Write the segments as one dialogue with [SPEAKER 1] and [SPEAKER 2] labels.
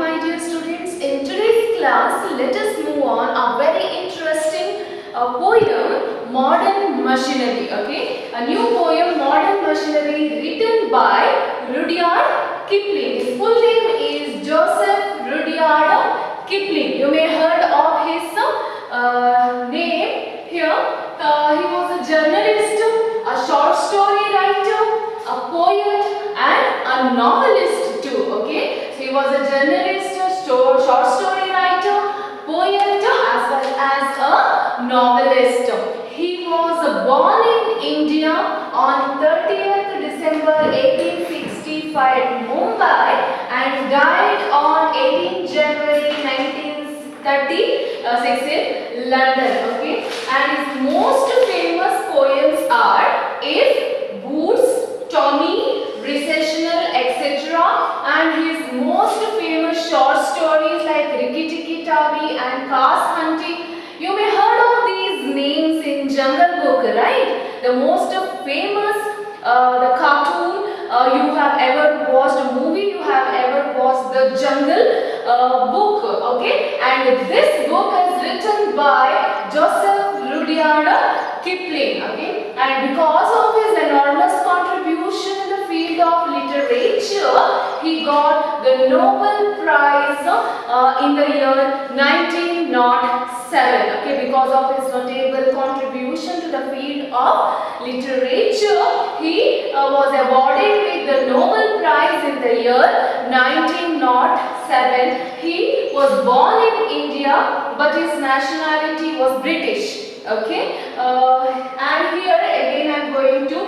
[SPEAKER 1] my dear students? In today's class, let us move on a very interesting poem, Modern Machinery. Okay, a new poem, Modern Machinery, written by Rudyard Kipling. His full name is Joseph Rudyard Kipling. You may heard of his name here. He was a journalist, a short story writer, a poet, and a novelist too. Okay, so he was a journalist, short story writer, poet, as well as a novelist. He was born in India on 30th December 1865 in Mumbai and died on 18 January 1936 in London. Okay, and his most famous poems are If, Boots, Tommy, Recessional, etc. And his most famous short stories like Rikki Tikki Tavi and Cars Hunting. You may heard of these names in Jungle Book, right? The most famous, the cartoon, you have ever watched a movie, you have ever watched the Jungle Book, okay? And this book is written by Joseph Rudyard Kipling, okay? And because of his enormous contribution in the field of literature, he got the Nobel Prize in the year 1907, okay? Because of his notable contribution to the field of literature, he was awarded with the Nobel Prize in the year 1907. He was born in India, but his nationality was British. Okay, and here again I am going to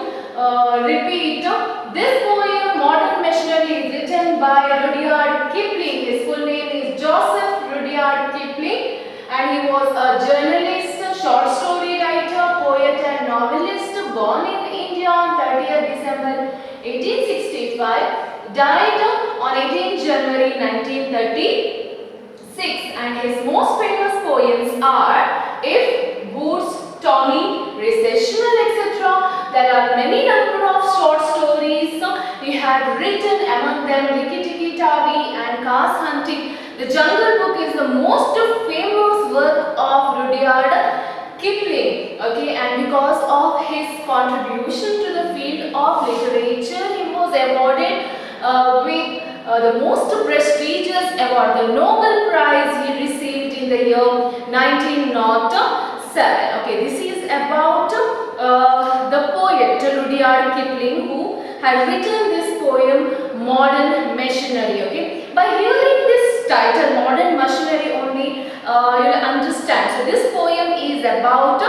[SPEAKER 1] repeat. This poem, Modern Machinery, is written by Rudyard Kipling. His full name is Joseph Rudyard Kipling, and he was a journalist, short story writer, poet, and novelist. Born in India on 30th December 1865, died on 18 January 1936, and his most famous poems are If, Boots, Tommy, Recessional, etc. There are many number of short stories he had written, among them Rikki Tikki Tavi and Cars Hunting. The Jungle Book is the most famous work of Rudyard Kipling, okay, and because of his contribution to the field of literature, he was awarded with the most prestigious award, the Nobel Prize he received in the year 1907. Okay, this is about the poet Rudyard Kipling, who had written this poem Modern Machinery. Okay, by hearing this title Modern Machinery only, you will understand. So this poem is about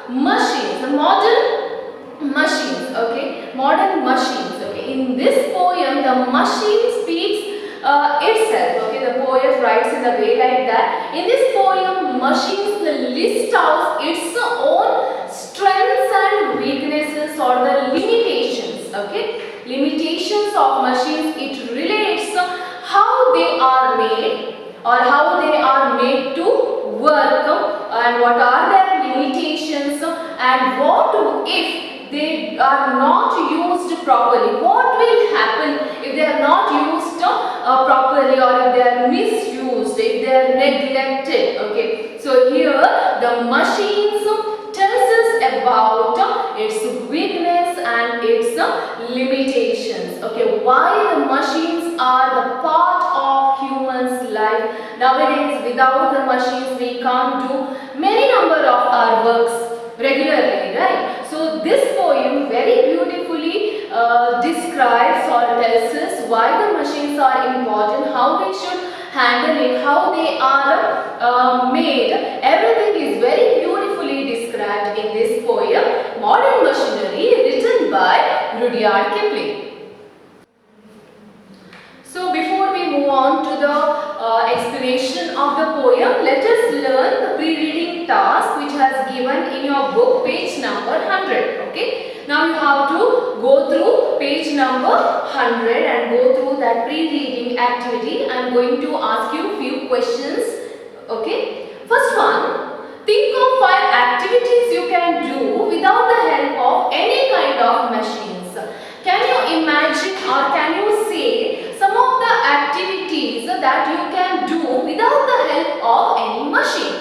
[SPEAKER 1] machines, modern machines. Okay, modern machines. Okay, in this poem the machine speaks itself. Okay, the poet writes in a way like that. In this poem, machines list out its own strengths and weaknesses or the limitations. Okay, limitations of machines. It relates how they are made or how they are made to work, and what are their limitations, and what if they are not used properly. What will happen if they are not used properly, or if they are misused, if they are neglected. Okay, so here the machines tells us about its weakness and its limitations. Okay, why the machines are the part of human's life. Nowadays, without the machines, we can't do many number of our works regularly, right? So this poem very beautifully describes or tells us why the machines are important, how we should handle it, how they are made. Everything is very beautifully described in this poem Modern Machinery, written by Rudyard Kipling. So before we move on to the explanation of the poem, let us learn the pre-reading task which has given in your book, page number 100. Okay. Now you have to go through page number 100 and go through that pre-reading activity. I am going to ask you few questions. Okay. First one, think of 5 activities you can do without the help of any kind of machines. Can you imagine or can you say some of the activities that you can do without the help of any machine?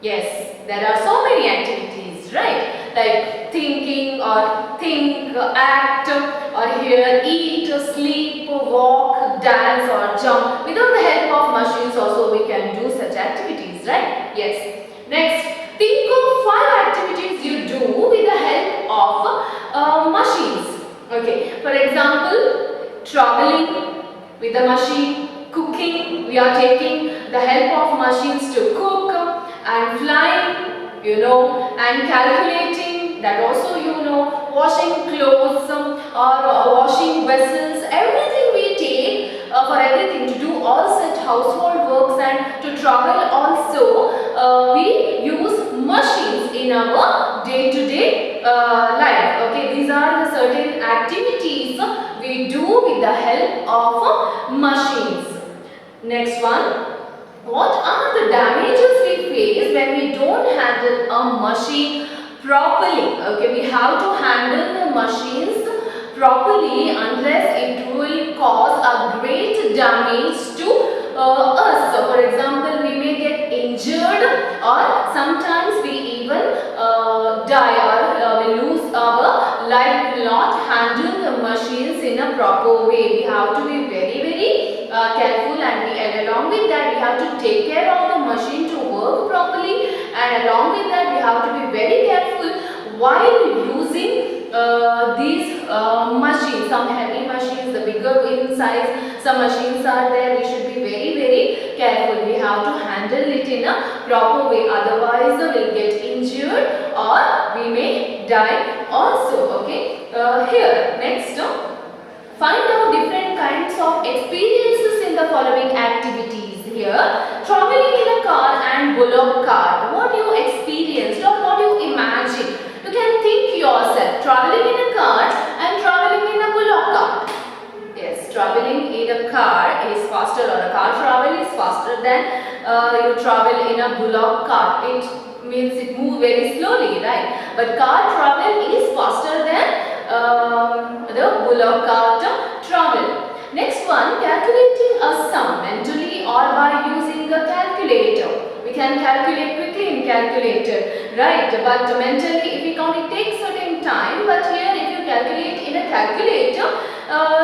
[SPEAKER 1] Yes, there are so many activities, right? Like thinking or think, act, or here eat, sleep, walk, dance or jump. Without the help of machines also we can do such activities, right? Yes. Next, think of 5 activities you do with the help of machines. Okay, for example, traveling with the machine, cooking, we are taking the help of machines to cook, and flying, and calculating, that also washing clothes or washing vessels, everything we take for everything to do all such household works and to travel also we use machines in our day-to-day life. Okay, these are the certain activities we do with the help of machines. Next one. What are the damages we face when we don't handle a machine properly? Okay, we have to handle the machines properly, unless it will cause a great damage to us. So, for example, we may get injured, or sometimes we even die, or we lose our life. Not handle the machines in a proper way. We have to be very careful, and along with that we have to take care of the machine to work properly, and along with that we have to be very careful while using these machines. Some heavy machines, the bigger in size, some machines are there. We should be very careful. We have to handle it in a proper way, otherwise we will get injured or we may die also. Okay, here next, find out different kinds of experiences in the following activities. Here, traveling in a car and bullock cart. What you experienced or what you imagine? You can think yourself. Traveling in a car and traveling in a bullock cart. Yes, traveling in a car is faster, or a car travel is faster than you travel in a bullock cart. It means it moves very slowly, right? But car travel is faster than the bullock cart travel. Next one, calculating a sum mentally or by using a calculator. We can calculate quickly in calculator, right? But mentally, if we count, it takes certain time. But here, if you calculate in a calculator,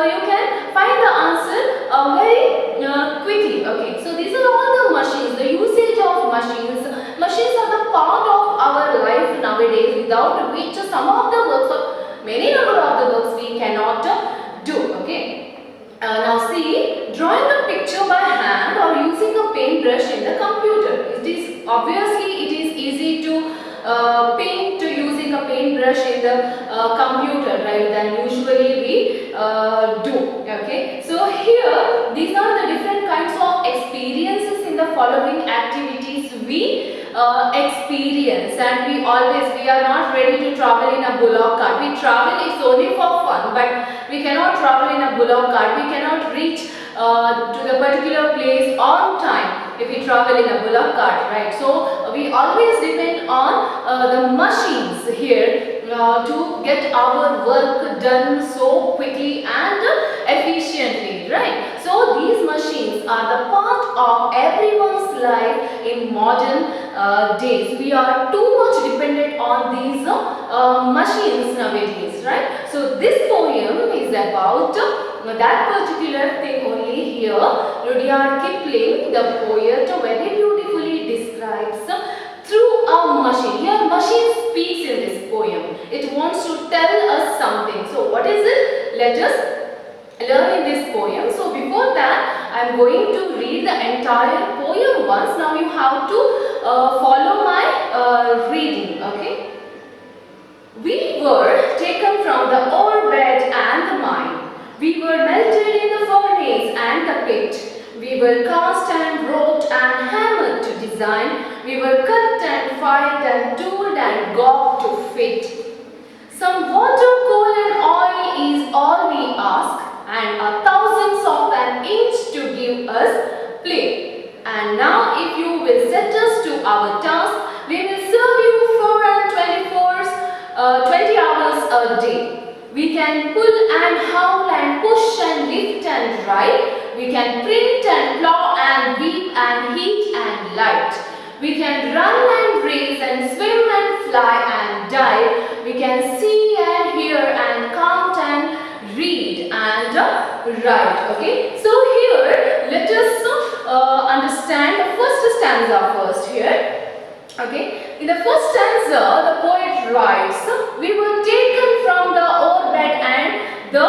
[SPEAKER 1] you can find the answer very quickly. Okay, so these are all the machines, the usage of machines. Machines are the part of our life nowadays, without which some of the works, or many number of the works, we cannot do. Okay. Now see, drawing a picture by hand or using a paintbrush in the computer. It is obviously easy to paint using a paintbrush in the computer, right, than usually we do. Okay, so here these are the different kinds of experiences in the following activities we experience, and we are not ready to travel in a bullock cart. We travel, it's only for fun, but we cannot travel in a bullock cart. We cannot reach to the particular place on time if we travel in a bullock cart, right? So we always depend on the machines here to get our work done so quickly and efficiently, right? So these machines are the part of everyone's life in modern days. We are too much dependent on these machines nowadays, right? So this poem is about that particular thing only here. Rudyard Kipling, the poet, very beautifully describes through a machine. Here machine speaks in this poem. It wants to tell us something. So what is it? Let us learn in this poem. So before that, I am going to read the entire poem once. Now you have to follow my reading. Okay. We were taken from the old bed and the mine. We were melted in the furnace and the pit. We were cast and wrought and hammered to design. We were cut and filed and tooled and gawked to fit. Some water, coal and oil is all we ask, and a thousandth of an inch to give us play. And now if you will set us to our task, we will serve you 20 hours a day. We can pull and howl and push and lift and ride. We can print and plow and weave and heat and light. We can run and race and swim and fly and dive. We can see and hear and count and read and write. Okay. So here let us understand the first stanza first here. Okay. In the first stanza the poet writes, we were taken from the ore bed and the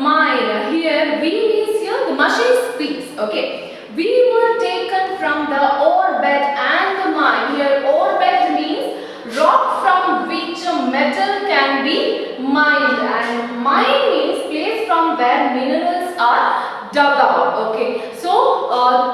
[SPEAKER 1] mine. Here we means here the machine speaks. Okay. We were taken from the ore bed and the mine. Here ore bed means rock from which metal can be mined, and mine means place from where minerals are dug out. Okay. So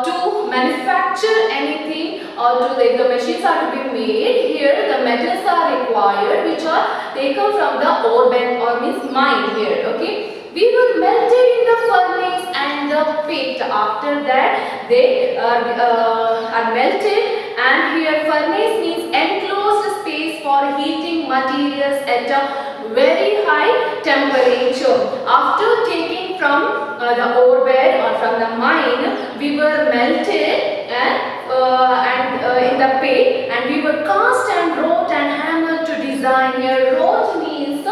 [SPEAKER 1] to manufacture anything or to the machines are to be made, here the metals are required which are taken from the ore bed or means mine here. Okay. We were melted in the furnace and the pit. After that they are melted, and here furnace means enclosed space for heating materials at a very high temperature. After taking from the ore bed or from the mine, we were melted and in the pit, and we were cast and wrought and hammered to design. Here wrought means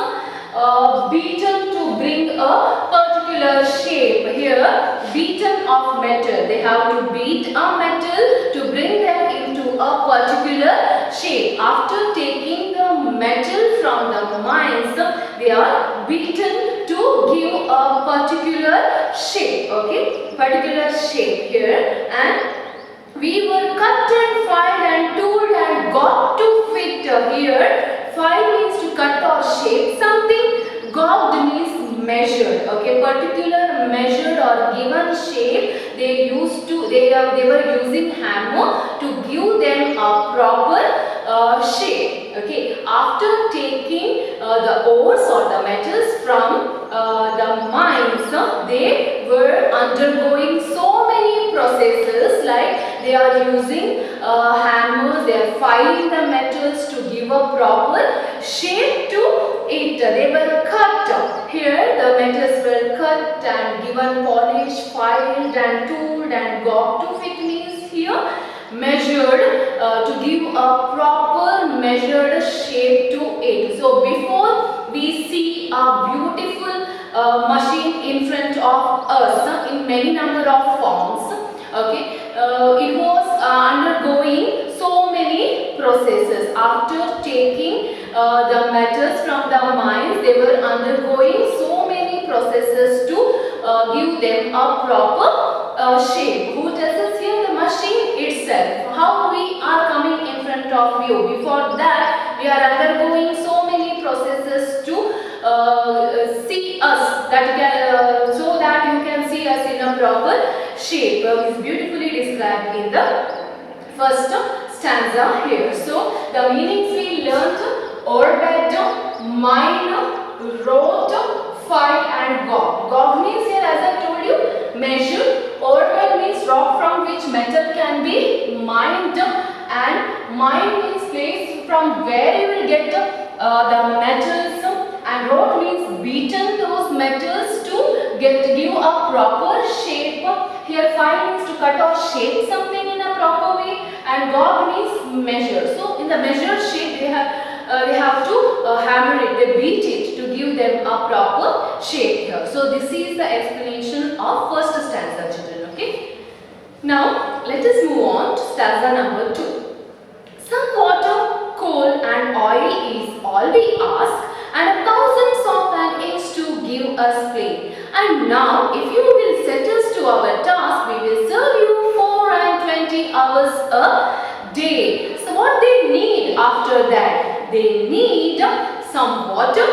[SPEAKER 1] beaten to bring a particular shape. Here beaten of metal. They have to beat a metal to bring them into a particular shape. After taking the metal from the mines, they are beaten to give a particular shape. Okay, particular shape here. And we were cut and filed and tooled and got to fit. Here file means to cut or shape something. Gouged means measured. Okay, particular measured or given shape. They were using hammer to give them a proper shape. Okay, after taking the ores or the metals from the mines, they were undergoing so many processes, like they are using hammers, they are filing the metals to give a proper shape to it. They were cut. Here the metals were cut and given polish, filed and tooled and got to fit means here measured to give a proper measured shape to it. So before we see a beautiful machine in front of us in many number of forms, okay, it was undergoing so many processes. After taking the metals from the mines, they were undergoing so many processes to give them a proper shape. Who tells us here? The machine itself. How we are coming in front of you. Before that, we are undergoing so many processes to see us, so that you can see us in a proper shape. Is beautifully described in the first stanza here. So the meanings we learnt: ore bed, mine, wrote, file and gog. Gog means here, as I told you, measure. Ore bed means rock from which metal can be mined, and mine means place from where you will get the metals, and wrought means beaten those metals to give a proper shape. Here file means to cut or shape something in a proper way, and gog means measure. So in the measured shape they have to hammer it, they beat it to give them a proper shape here. So this is the explanation of first stanza, children. Okay. Now let us move on to stanza number 2. Some water, coal and oil is all we ask, and 1,000 of an inch to give us play. And now if you will set us to our task, we will serve you 4 and 20 hours a day. So what they need after that? They need some water,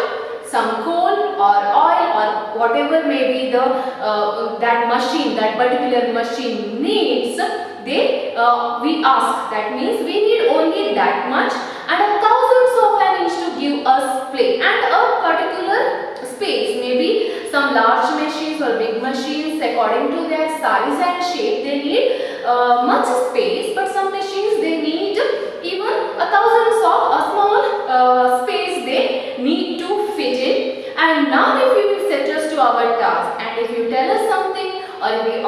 [SPEAKER 1] some coal or oil or whatever may be the that particular machine needs. We ask, that means we need only that much, and 1,000 of an inch to give us play, and a particular space, maybe some large machines or big machines, according to their size and shape they need much space, but some machines they need even 1,000 of a small space they need to fit in. And now if you will set us to our task, and if you tell us something or if we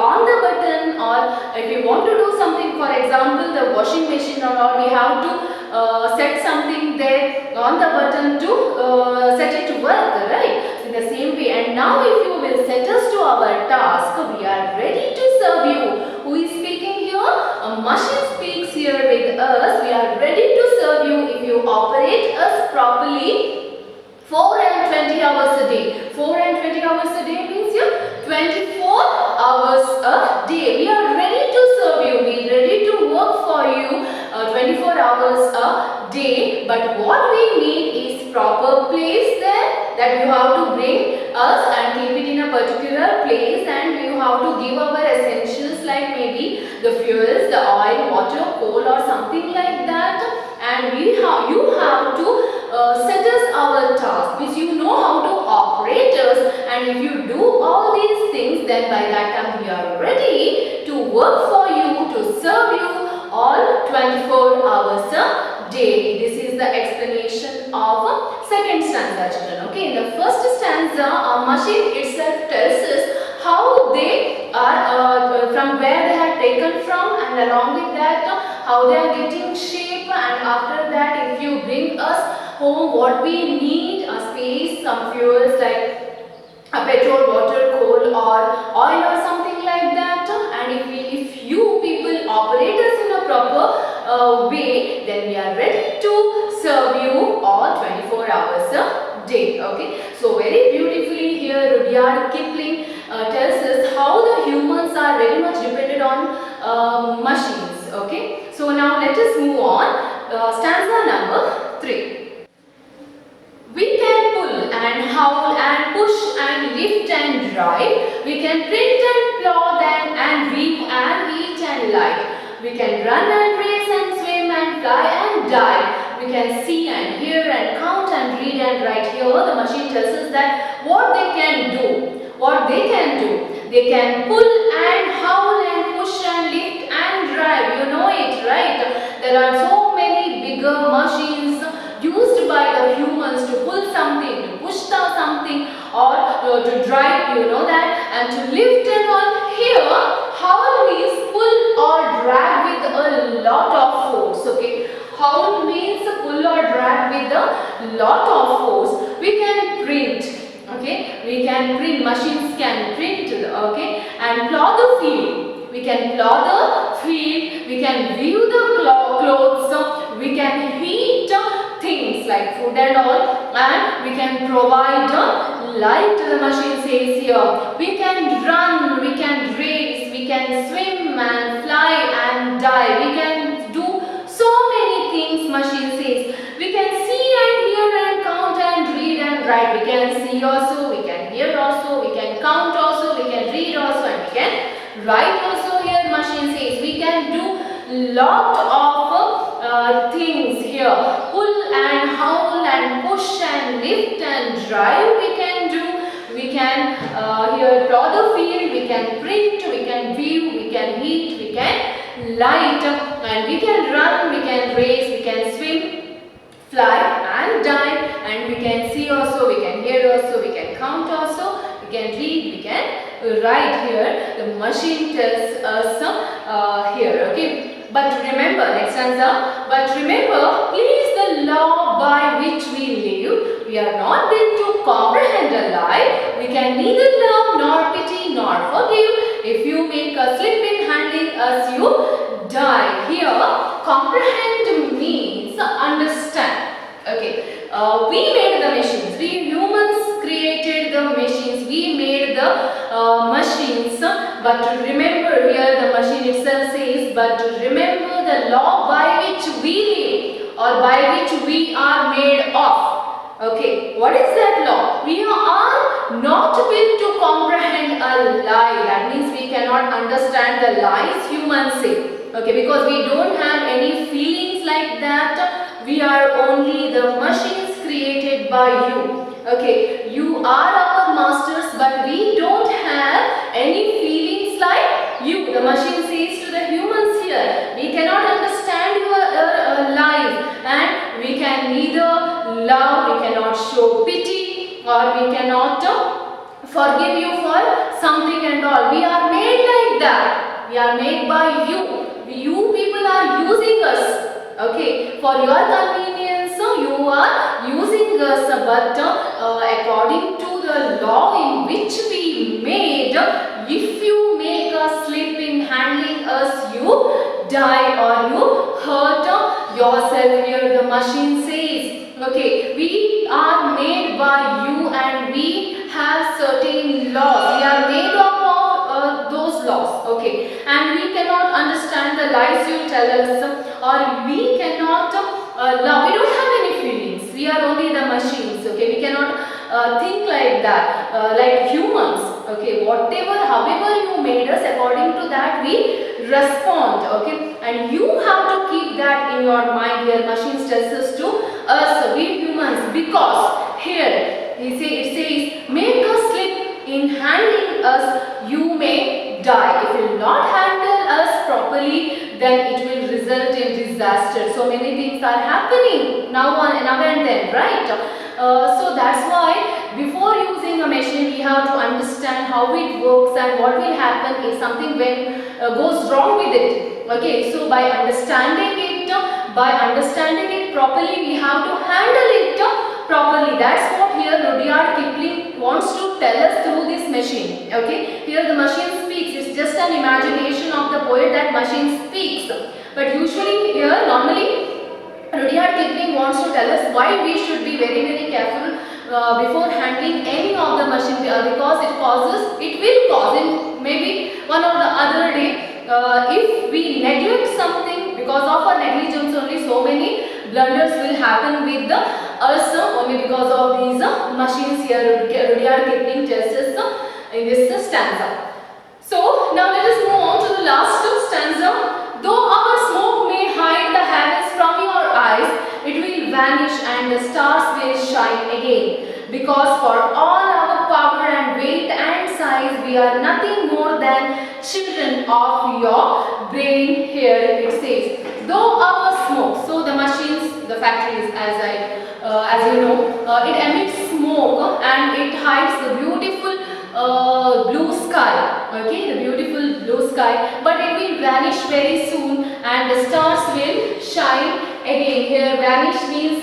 [SPEAKER 1] if you want to do something, for example the washing machine or all, we have to set something there on the button to set it to work, right? In the same way, and now if you will set us to our task, we are ready to serve you. Who is speaking here? A machine speaks here with us. We are ready to serve you if you operate us properly 4 and 20 hours a day. 4 and 20 hours a day means here 24 hours a day. We are ready to serve you. We are ready to work for you 24 hours a day. But what we need is proper place there, that you have to bring us and keep it in a particular place, and you have to give our essentials like maybe the fuels, the oil, water, coal or something like that, and you have to set us our task, which you know how to operate us, and if you do all these things, then by that time we are ready to work for you, to serve you all 24 hours a day. This is the explanation of second stanza, children. Okay, in the first stanza, a machine itself tells us how they are, from where they have taken from, and along with that, how they are getting shape, and after that, if you bring us home, what we need, a space, some fuels like petrol, water, coal or oil or something like that, and if you people operate us in a proper way, then we are ready to serve you all 24 hours a day. Okay, so very beautifully here Rudyard Kipling tells us how the humans are very much dependent on machines. Okay, so now let us move on. Stanza number 3. We can pull and howl and push and lift and drive. We can print and plod and weave and eat and lie. We can run and race and swim and fly and dive. We can see and hear and count and read and write. Here the machine tells us that what they can do. What they can do. They can pull and howl and push and lift and drive. You know it, right? There are so many bigger machines used by the humans to pull something, to push down something, or to drive, you know that, and to lift and all. Here, howl means pull or drag with a lot of force. Okay, howl means pull or drag with a lot of force. We can print. Okay, we can print. Machines can print. Okay, and plow the field. We can plow the field. We can weave the clothes. We can heat things like food and all, and we can provide light, the machine says here. We can run, we can race, we can swim and fly and dive. We can do so many things, machine says. We can see and hear and count and read and write. We can see also, we can hear also, we can count also, we can read also, and we can write also. Here machine says we can do lot of things here. Pull and howl and push and lift and drive we can do. We can here plow the field, we can print, we can weave, we can heat, we can light, and we can run, we can race, we can swim, fly and dive, and we can see also, we can hear also, we can count also, we can read, we can write. Here the machine tells us here. Okay, but remember, next stanza, but remember, please, the law by which we live, we are not built to comprehend a lie. We can neither love nor pity nor forgive. If you make a slip in handling us, you die. Here, comprehend means understand. Okay, we made the machines. We humans created the machines. We made the machines. But remember, here the machine itself says, but remember the law by which we live, or by which we are made of. Okay, what is that law? We are not built to comprehend a lie. That means we cannot understand the lies humans say. Okay, because we don't have any feelings like that. We are only the machines created by you. Okay, you are our masters, but we don't have any feelings like you. The machine says to the humans here, we cannot understand your lies, and we can neither love, we cannot show pity, or we cannot forgive you for something and all. We are made like that. We are made by you. You people are using us. Okay, for your convenience, you are using us, but according to the law in which we made, if you make a slip in handling us, you die or you hurt yourself. Here the machine says, okay, we are made by you and we have certain laws. We are made up of those laws, okay, and we cannot understand the lies you tell us, or we cannot love. We don't have any feelings. We are only the machines, okay. We cannot think like that, like humans, okay. Whatever, however you made us, according to that we respond, okay. And you have to keep that in your mind. Here machines tells us to us, we humans, because here it says, make a slip in handling us, you may die. If you will not handle us properly, then it will result in disaster. So many things are happening now and then, right? So that's why before using a machine, we have to understand how it works and what will happen if something goes wrong with it. Okay, so by understanding it properly, we have to handle it properly. That's what here Rudyard Kipling wants to tell us through this machine. Okay, here the machine speaks. It's just an imagination of the poet that machine speaks. But usually here, normally, Rudyard Kipling wants to tell us why we should be very, very careful before handling any of the machine, because it will cause in maybe one or the other day, if we neglect something, because of our negligence only so many blunders will happen with us, only because of these machines. Here Rudyard Kipling tells us in this stanza. So now let us move on to the last stanza. Though our smoke may hide the heavens from your eyes, it will vanish and the stars will shine again. Because for all our power and weight and size, we are nothing more than children of your brain. Here it says, though our smoke, so the machines, the factories, as you know, it emits smoke and it hides the beautiful blue sky, okay, the beautiful blue sky, but it will vanish very soon and the stars will shine again. Here vanish means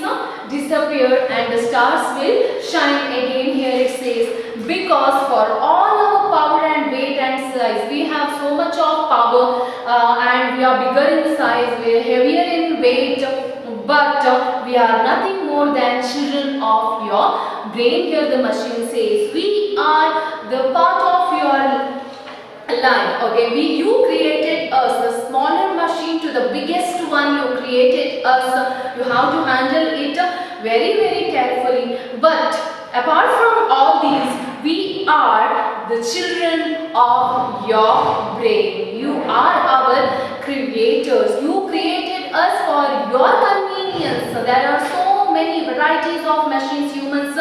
[SPEAKER 1] disappear and the stars will shine again. Here it says, because for all our power and weight and size, we have so much of power and we are bigger in size, we are heavier in weight, but we are nothing more than children of your brain. Here the machine says, we are the part of your life, okay. You created us, the smaller machine to the biggest one, you created us. You have to handle it very, very carefully. But apart from all these, we are the children of your brain. You are our creators. You created us for your convenience. There are so many varieties of machines humans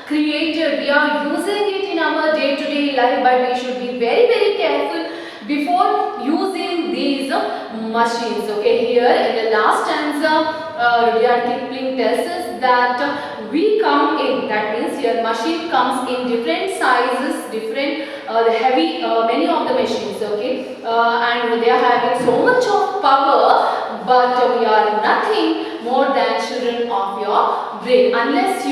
[SPEAKER 1] created. We are using it in our day-to-day life, but we should be very, very careful before using these machines. Okay, here in the last stanza, Rudyard Kipling tells us that we come in, that means here machine comes in different sizes, different the heavy, many of the machines, okay, and they are having so much of power, but we are nothing more than children of your brain. Unless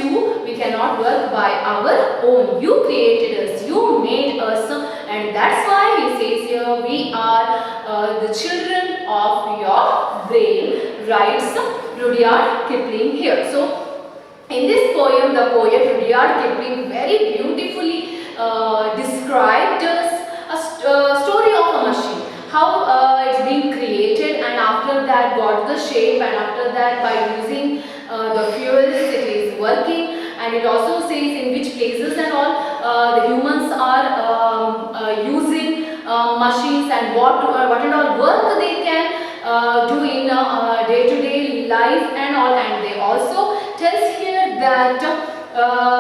[SPEAKER 1] we cannot work by our own. You created us, you made us, and that's why he says here, we are the children of your brain, writes Rudyard Kipling here. So in this poem, the poet Rudyard Kipling very beautifully described a story of a machine, how it's being created, and after that got the shape, and after that by using the fuels it is working, and it also says in which places and all the humans are using machines, and what and all work they can do in day-to-day life and all. And they also tells here that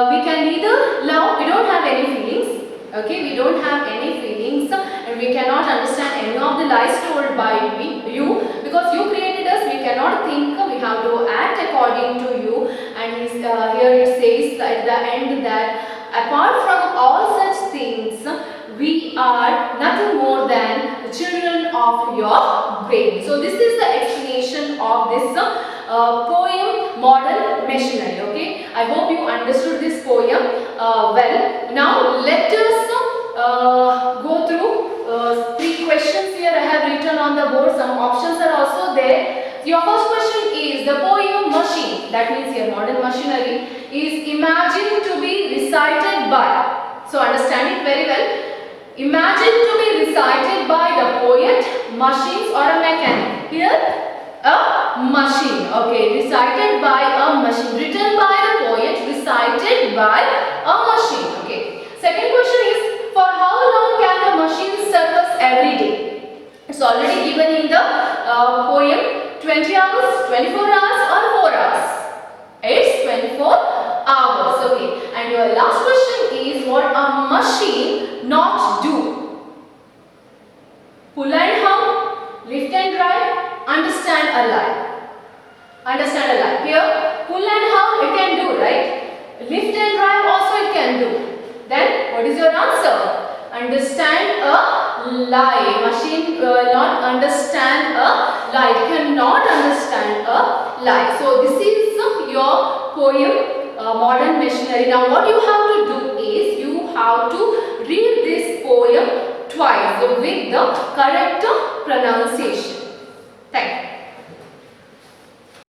[SPEAKER 1] we can neither love, we don't have any feelings, okay, we don't have any feelings, and we cannot understand any of the lies told by you, because you created us. We cannot think, we have to act according to you. And here it says at the end that apart from all such things, we are nothing more than the children of your brain. So this is the explanation of this poem Modern Machinery. Okay, I hope you understood this poem well. Now let us go through 3 questions here I have written on the board. Some options are also there. Your first question is, the poem machine, that means your modern machinery, is imagined to be recited by. So understand it very well. Imagined to be recited by the poet, machines or a mechanic. Here a machine. Okay, recited by a machine. Written by the poet, recited by a machine. Okay. Second question is, for how long can the machine serve us every day? It's already given in the poem. 20 hours, 24 hours or 4 hours? It's 24 hours. Okay. And your last question is, what a machine not do? Pull and hum, lift and drive, understand a lie. Understand a lie. Here, pull and hum it can do, right? Lift and drive also it can do. Then what is your answer? Understand a lie. Machine not understand a lie. It cannot understand a lie. So this is your poem Modern Machinery. Now what you have to do is, you have to read this poem twice with the correct pronunciation. Thank you.